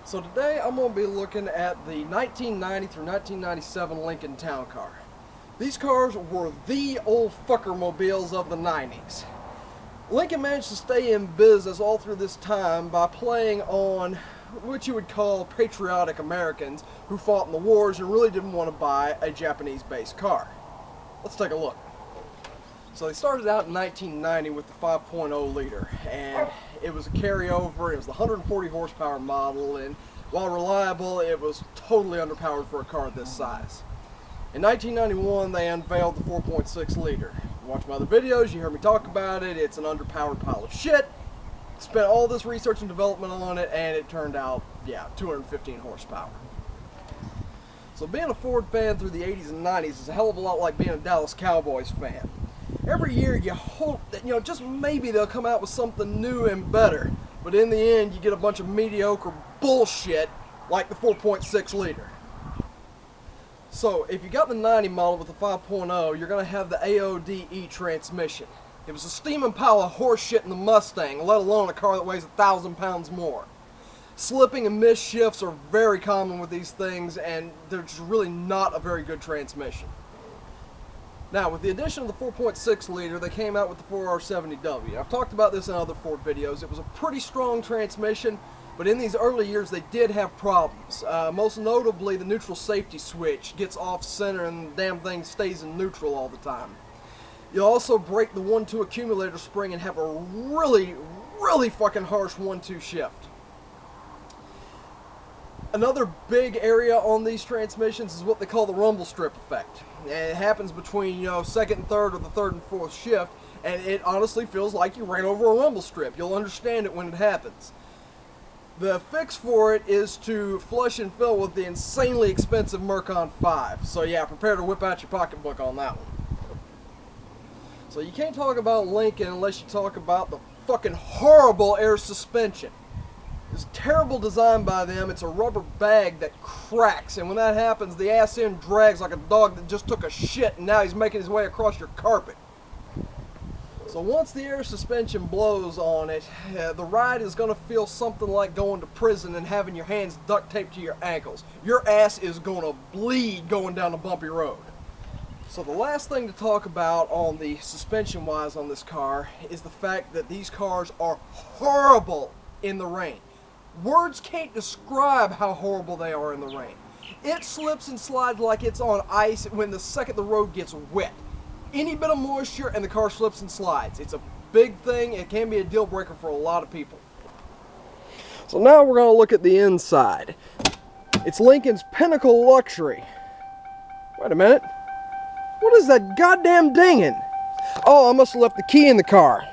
So today I'm going to be looking at the 1990 through 1997 Lincoln Towncar. These cars were the old fucker mobiles of the 90s. Lincoln managed to stay in business all through this time by playing on what you would call patriotic Americans who fought in the wars and really didn't want to buy a Japanese-based car. Let's take a look. So they started out in 1990 with the 5.0 liter, and it was a carryover. It was the 140 horsepower model, and while reliable, it was totally underpowered for a car this size. In 1991, they unveiled the 4.6 liter. You watch my other videos, you hear me talk about it. It's an underpowered pile of shit. Spent all this research and development on it, and it turned out, 215 horsepower. So being a Ford fan through the 80s and 90s is a hell of a lot like being a Dallas Cowboys fan. Every year you hope that, just maybe they'll come out with something new and better. But in the end, you get a bunch of mediocre bullshit like the 4.6 liter. So if you got the 90 model with the 5.0, you're going to have the AODE transmission. It was a steaming pile of horse shit in the Mustang, let alone a car that weighs 1,000 pounds more. Slipping and miss shifts are very common with these things, and they're just really not a very good transmission. Now, with the addition of the 4.6 liter, they came out with the 4R70W. I've talked about this in other Ford videos. It was a pretty strong transmission, but in these early years they did have problems. Most notably, the neutral safety switch gets off center and the damn thing stays in neutral all the time. You'll also break the 1-2 accumulator spring and have a really fucking harsh 1-2 shift. Another big area on these transmissions is what they call the rumble strip effect. And it happens between, second and third or the third and fourth shift, and it honestly feels like you ran over a rumble strip. You'll understand it when it happens. The fix for it is to flush and fill with the insanely expensive Mercon 5. So yeah, prepare to whip out your pocketbook on that one. So you can't talk about Lincoln unless you talk about the fucking horrible air suspension. It's terrible design by them. It's a rubber bag that cracks, and when that happens, the ass end drags like a dog that just took a shit and now he's making his way across your carpet. So once the air suspension blows on it, the ride is going to feel something like going to prison and having your hands duct taped to your ankles. Your ass is going to bleed going down a bumpy road. So the last thing to talk about on the suspension wise on this car is the fact that these cars are horrible in the rain. Words can't describe how horrible they are in the rain. It slips and slides like it's on ice when the second the road gets wet. Any bit of moisture and the car slips and slides. It's a big thing. It can be a deal breaker for a lot of people. So now we're going to look at the inside. It's Lincoln's pinnacle luxury. Wait a minute. What is that goddamn dinging? Oh, I must have left the key in the car.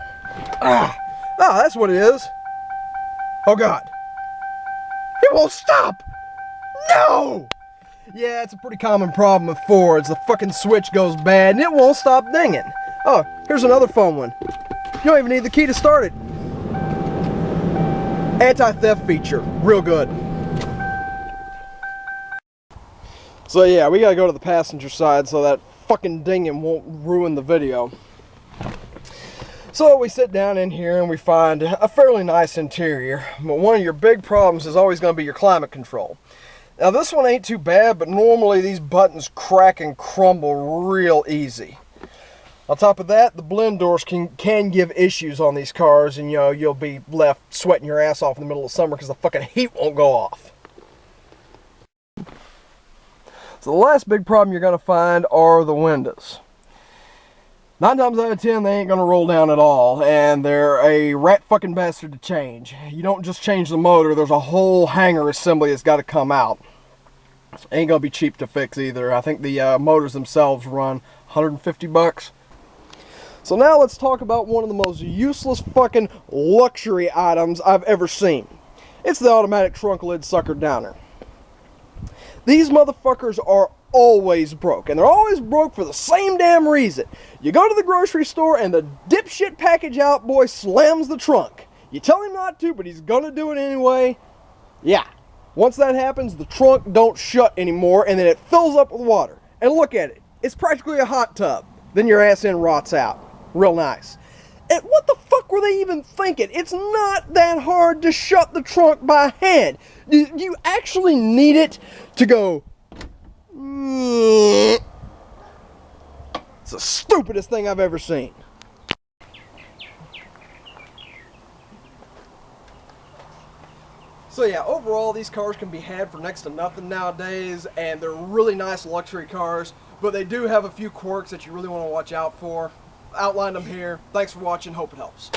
That's what it is. Oh God. It won't stop! No! Yeah, it's a pretty common problem with Fords. The fucking switch goes bad and it won't stop dinging. Oh, here's another fun one. You don't even need the key to start it. Anti-theft feature. Real good. So yeah, we gotta go to the passenger side so that fucking dinging won't ruin the video. So we sit down in here and we find a fairly nice interior, but one of your big problems is always going to be your climate control. Now this one ain't too bad, but normally these buttons crack and crumble real easy. On top of that, the blend doors can give issues on these cars, and you'll be left sweating your ass off in the middle of summer because the fucking heat won't go off. So the last big problem you're going to find are the windows. 9 times out of 10, they ain't gonna roll down at all, and they're a rat fucking bastard to change. You don't just change the motor, there's a whole hanger assembly that's gotta come out. Ain't gonna be cheap to fix either. I think the motors themselves run 150 bucks. So now let's talk about one of the most useless fucking luxury items I've ever seen. It's the automatic trunk lid sucker downer. These motherfuckers are always broke, and they're always broke for the same damn reason. You go to the grocery store and the dipshit package out boy slams the trunk. You tell him not to, but he's gonna do it anyway. Yeah, once that happens, the trunk don't shut anymore, and then it fills up with water. And look at it, it's practically a hot tub. Then your ass end rots out. Real nice. And what the fuck were they even thinking? It's not that hard to shut the trunk by hand. You actually need it to go. It's the stupidest thing I've ever seen. So yeah, overall these cars can be had for next to nothing nowadays, and they're really nice luxury cars, but they do have a few quirks that you really want to watch out for. Outlined them here. Thanks for watching, hope it helps.